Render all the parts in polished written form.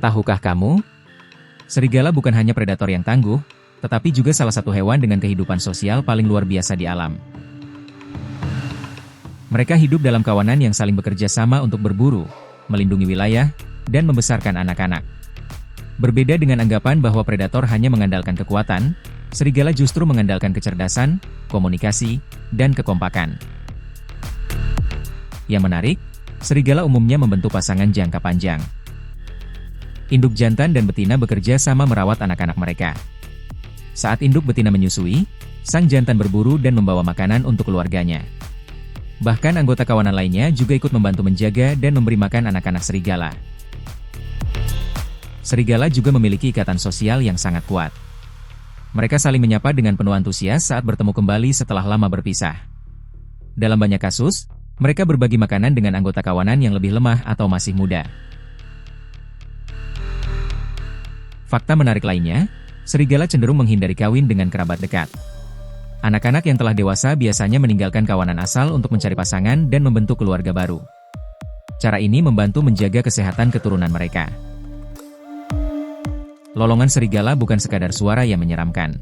Tahukah kamu? Serigala bukan hanya predator yang tangguh, tetapi juga salah satu hewan dengan kehidupan sosial paling luar biasa di alam. Mereka hidup dalam kawanan yang saling bekerja sama untuk berburu, melindungi wilayah, dan membesarkan anak-anak. Berbeda dengan anggapan bahwa predator hanya mengandalkan kekuatan, serigala justru mengandalkan kecerdasan, komunikasi, dan kekompakan. Yang menarik, serigala umumnya membentuk pasangan jangka panjang. Induk jantan dan betina bekerja sama merawat anak-anak mereka. Saat induk betina menyusui, sang jantan berburu dan membawa makanan untuk keluarganya. Bahkan anggota kawanan lainnya juga ikut membantu menjaga dan memberi makan anak-anak serigala. Serigala juga memiliki ikatan sosial yang sangat kuat. Mereka saling menyapa dengan penuh antusias saat bertemu kembali setelah lama berpisah. Dalam banyak kasus, mereka berbagi makanan dengan anggota kawanan yang lebih lemah atau masih muda. Fakta menarik lainnya, serigala cenderung menghindari kawin dengan kerabat dekat. Anak-anak yang telah dewasa biasanya meninggalkan kawanan asal untuk mencari pasangan dan membentuk keluarga baru. Cara ini membantu menjaga kesehatan keturunan mereka. Lolongan serigala bukan sekadar suara yang menyeramkan.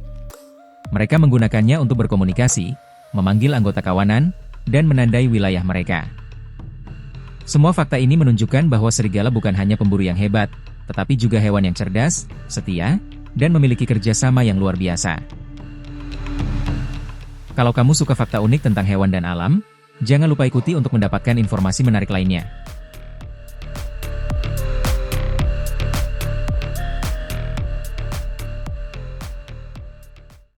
Mereka menggunakannya untuk berkomunikasi, memanggil anggota kawanan, dan menandai wilayah mereka. Semua fakta ini menunjukkan bahwa serigala bukan hanya pemburu yang hebat, tetapi juga hewan yang cerdas, setia, dan memiliki kerjasama yang luar biasa. Kalau kamu suka fakta unik tentang hewan dan alam, jangan lupa ikuti untuk mendapatkan informasi menarik lainnya.